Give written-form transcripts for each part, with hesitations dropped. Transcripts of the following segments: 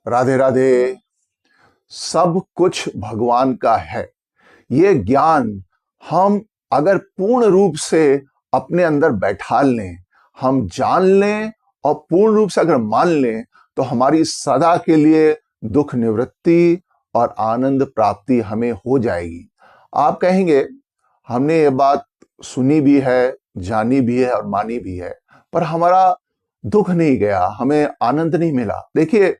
राधे राधे। सब कुछ भगवान का है। ये ज्ञान हम अगर पूर्ण रूप से अपने अंदर बैठा लें, हम जान लें और पूर्ण रूप से अगर मान लें, तो हमारी सदा के लिए दुख निवृत्ति और आनंद प्राप्ति हमें हो जाएगी। आप कहेंगे हमने ये बात सुनी भी है, जानी भी है और मानी भी है, पर हमारा दुख नहीं गया, हमें आनंद नहीं मिला। देखिए,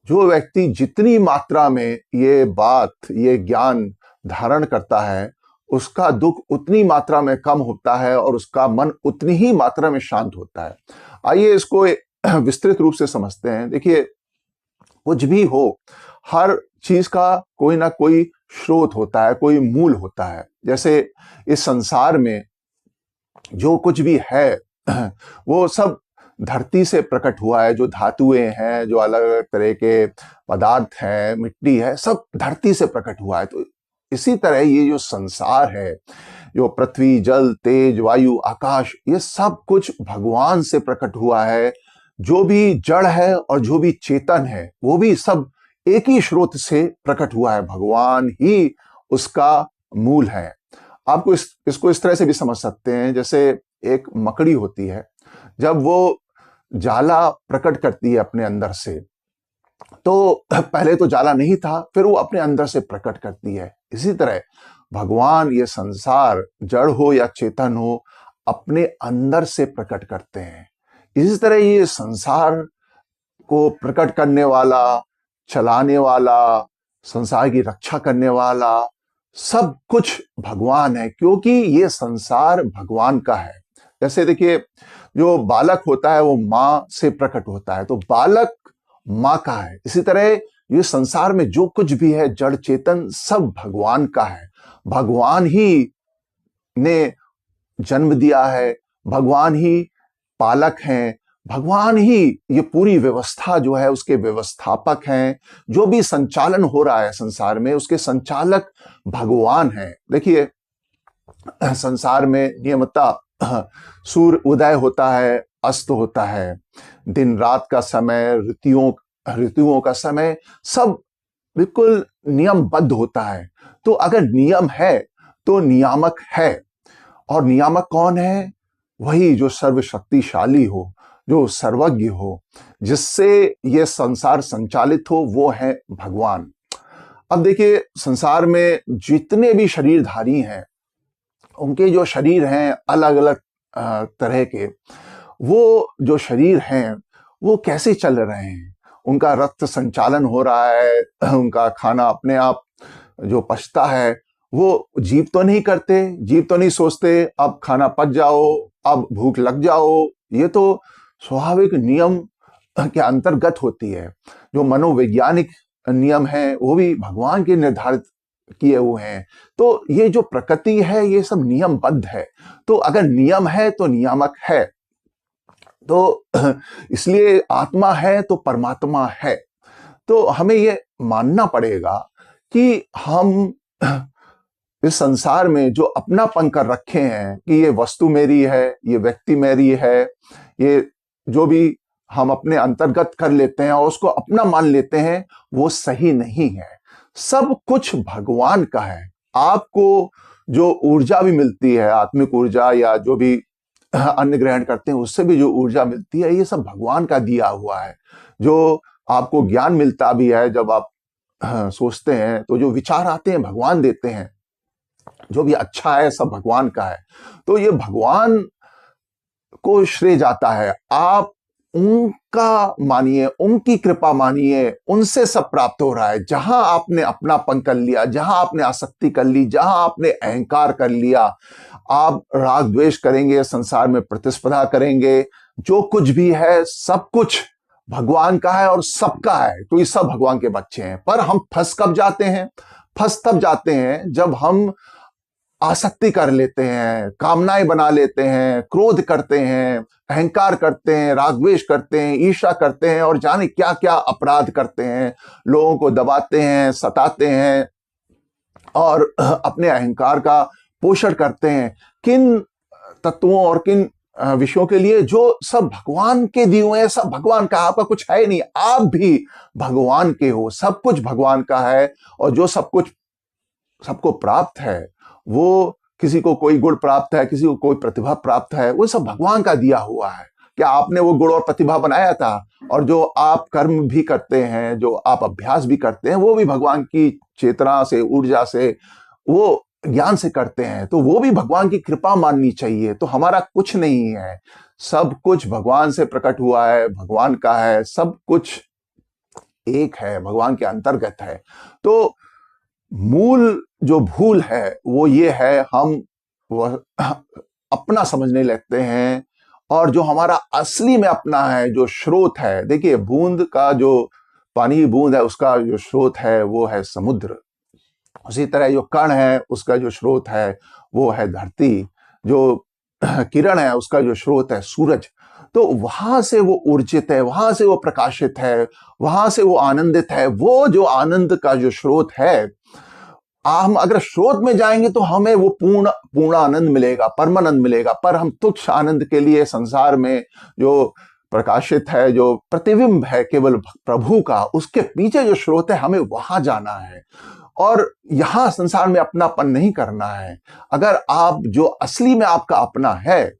जो व्यक्ति जितनी मात्रा में ये बात, ये ज्ञान धारण करता है, उसका दुख उतनी मात्रा में कम होता है और उसका मन उतनी ही मात्रा में शांत होता है। आइए इसको विस्तृत रूप से समझते हैं। देखिए, कुछ भी हो, हर चीज का कोई ना कोई स्रोत होता है, कोई मूल होता है। जैसे इस संसार में जो कुछ भी है वो सब धरती से प्रकट हुआ है। जो धातुएं हैं, जो अलग अलग तरह के पदार्थ हैं, मिट्टी है, सब धरती से प्रकट हुआ है। तो इसी तरह ये जो संसार है, जो पृथ्वी, जल, तेज, वायु, आकाश, ये सब कुछ भगवान से प्रकट हुआ है। जो भी जड़ है और जो भी चेतन है, वो भी सब एक ही स्रोत से प्रकट हुआ है। भगवान ही उसका मूल है। आपको इसको इस तरह से भी समझ सकते हैं, जैसे एक मकड़ी होती है, जब वो जाला प्रकट करती है अपने अंदर से, तो पहले तो जाला नहीं था, फिर वो अपने अंदर से प्रकट करती है। इसी तरह भगवान ये संसार, जड़ हो या चेतन हो, अपने अंदर से प्रकट करते हैं। इसी तरह ये संसार को प्रकट करने वाला, चलाने वाला, संसार की रक्षा करने वाला, सब कुछ भगवान है, क्योंकि ये संसार भगवान का है। जैसे देखिए, जो बालक होता है वो माँ से प्रकट होता है, तो बालक माँ का है। इसी तरह ये संसार में जो कुछ भी है, जड़ चेतन, सब भगवान का है। भगवान ही ने जन्म दिया है, भगवान ही पालक हैं, भगवान ही ये पूरी व्यवस्था जो है उसके व्यवस्थापक हैं। जो भी संचालन हो रहा है संसार में, उसके संचालक भगवान हैं। देखिए, संसार में नियमतः सूर्य उदय होता है, अस्त होता है, दिन रात का समय, ऋतुओं का समय, सब बिल्कुल नियमबद्ध होता है। तो अगर नियम है तो नियामक है, और नियामक कौन है? वही जो सर्वशक्तिशाली हो, जो सर्वज्ञ हो, जिससे ये संसार संचालित हो, वो है भगवान। अब देखिए, संसार में जितने भी शरीरधारी हैं, उनके जो शरीर हैं अलग अलग तरह के, वो जो शरीर हैं वो कैसे चल रहे हैं? उनका रक्त संचालन हो रहा है, उनका खाना अपने आप जो पचता है, वो जीव तो नहीं करते, जीव तो नहीं सोचते अब खाना पच जाओ, अब भूख लग जाओ। ये तो स्वाभाविक नियम के अंतर्गत होती है। जो मनोवैज्ञानिक नियम है वो भी भगवान के निर्धारित किए हुए हैं। तो ये जो प्रकृति है, ये सब नियमबद्ध है। तो अगर नियम है तो नियामक है। तो इसलिए आत्मा है तो परमात्मा है। तो हमें ये मानना पड़ेगा कि हम इस संसार में जो अपनापन कर रखे हैं कि ये वस्तु मेरी है, ये व्यक्ति मेरी है, ये जो भी हम अपने अंतर्गत कर लेते हैं और उसको अपना मान लेते हैं, वो सही नहीं है। सब कुछ भगवान का है। आपको जो ऊर्जा भी मिलती है, आत्मिक ऊर्जा या जो भी अन्न ग्रहण करते हैं, उससे भी जो ऊर्जा मिलती है, ये सब भगवान का दिया हुआ है। जो आपको ज्ञान मिलता भी है, जब आप सोचते हैं तो जो विचार आते हैं भगवान देते हैं। जो भी अच्छा है सब भगवान का है। तो ये भगवान को श्रेय जाता है। आप उनका मानिए, उनकी कृपा मानिए, उनसे सब प्राप्त हो रहा है। जहां आपने अपनापन कर लिया, जहां आपने आसक्ति कर ली, जहां आपने अहंकार कर लिया, आप राग द्वेष करेंगे, संसार में प्रतिस्पर्धा करेंगे, जो कुछ भी है सब कुछ भगवान का है और सबका है। तो ये सब भगवान के बच्चे हैं। पर हम फंस कब जाते हैं? फंस तब जाते हैं जब हम आसक्ति कर लेते हैं, कामनाएं बना लेते हैं, क्रोध करते हैं, अहंकार करते हैं, रागद्वेष करते हैं, ईर्ष्या करते हैं और जाने क्या क्या अपराध करते हैं। लोगों को दबाते हैं, सताते हैं और अपने अहंकार का पोषण करते हैं। किन तत्वों और किन विषयों के लिए जो सब भगवान के दिए हुए हैं, सब भगवान का, आपका कुछ है ही नहीं, आप भी भगवान के हो, सब कुछ भगवान का है। और जो सब कुछ सबको प्राप्त है, वो किसी को कोई गुण प्राप्त है, किसी को कोई प्रतिभा प्राप्त है, वो सब भगवान का दिया हुआ है। क्या आपने वो गुण और प्रतिभा बनाया था? और जो आप कर्म भी करते हैं, जो आप अभ्यास भी करते हैं, वो भी भगवान की चेतना से, ऊर्जा से, वो ज्ञान से करते हैं, तो वो भी भगवान की कृपा माननी चाहिए। तो हमारा कुछ नहीं है, सब कुछ भगवान से प्रकट हुआ है, भगवान का है, सब कुछ एक है, भगवान के अंतर्गत है। तो मूल जो भूल है वो ये है, हम वह अपना समझने लगते हैं, और जो हमारा असली में अपना है, जो स्रोत है, देखिए बूंद का जो पानी की बूंद है, उसका जो स्रोत है वो है समुद्र। उसी तरह जो कण है उसका जो स्रोत है वो है धरती, जो किरण है उसका जो स्रोत है सूरज। तो वहां से वो ऊर्जित है, वहां से वो प्रकाशित है, वहां से वो आनंदित है। वो जो आनंद का जो स्रोत है, हम अगर स्रोत में जाएंगे तो हमें वो पूर्ण पूर्ण आनंद मिलेगा, परमानंद मिलेगा। पर हम तुच्छ आनंद के लिए संसार में जो प्रकाशित है, जो प्रतिबिंब है केवल प्रभु का, उसके पीछे जो स्रोत है, हमें वहां जाना है। और यहां संसार में अपनापन नहीं करना है। अगर आप जो असली में आपका अपना है,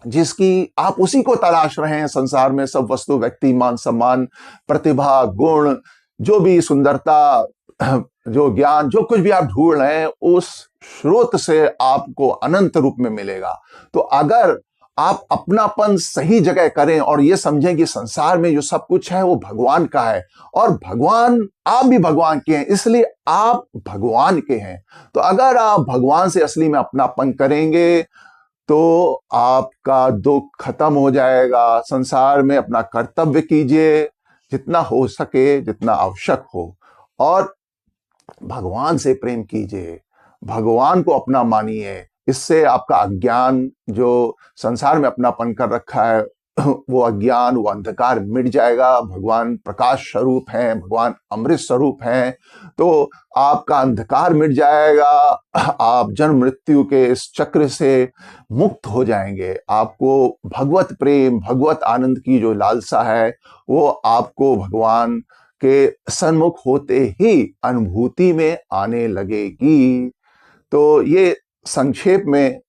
जिसकी आप उसी को तलाश रहे हैं संसार में, सब वस्तु, व्यक्ति, मान सम्मान, प्रतिभा, गुण, जो भी सुंदरता, जो ज्ञान, जो कुछ भी आप ढूंढ रहे हैं, उस स्रोत से आपको अनंत रूप में मिलेगा। तो अगर आप अपनापन सही जगह करें और ये समझें कि संसार में जो सब कुछ है वो भगवान का है, और भगवान, आप भी भगवान के हैं, इसलिए आप भगवान के हैं। तो अगर आप भगवान से असली में अपनापन करेंगे तो आपका दुख खत्म हो जाएगा। संसार में अपना कर्तव्य कीजिए जितना हो सके, जितना आवश्यक हो, और भगवान से प्रेम कीजिए, भगवान को अपना मानिए। इससे आपका अज्ञान, जो संसार में अपनापन कर रखा है, वो अज्ञान, वो अंधकार मिट जाएगा। भगवान प्रकाश स्वरूप हैं, भगवान अमृत स्वरूप हैं, तो आपका अंधकार मिट जाएगा। आप जन्म मृत्यु के इस चक्र से मुक्त हो जाएंगे। आपको भगवत प्रेम, भगवत आनंद की जो लालसा है, वो आपको भगवान के सन्मुख होते ही अनुभूति में आने लगेगी। तो ये संक्षेप में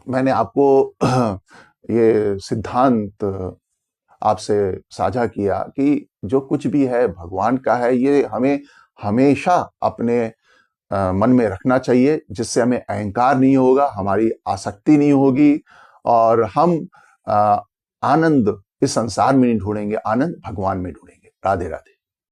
मैंने आपको ये सिद्धांत आपसे साझा किया कि जो कुछ भी है भगवान का है। ये हमें हमेशा अपने मन में रखना चाहिए, जिससे हमें अहंकार नहीं होगा, हमारी आसक्ति नहीं होगी, और हम आनंद इस संसार में नहीं ढूंढेंगे, आनंद भगवान में ढूंढेंगे। राधे राधे।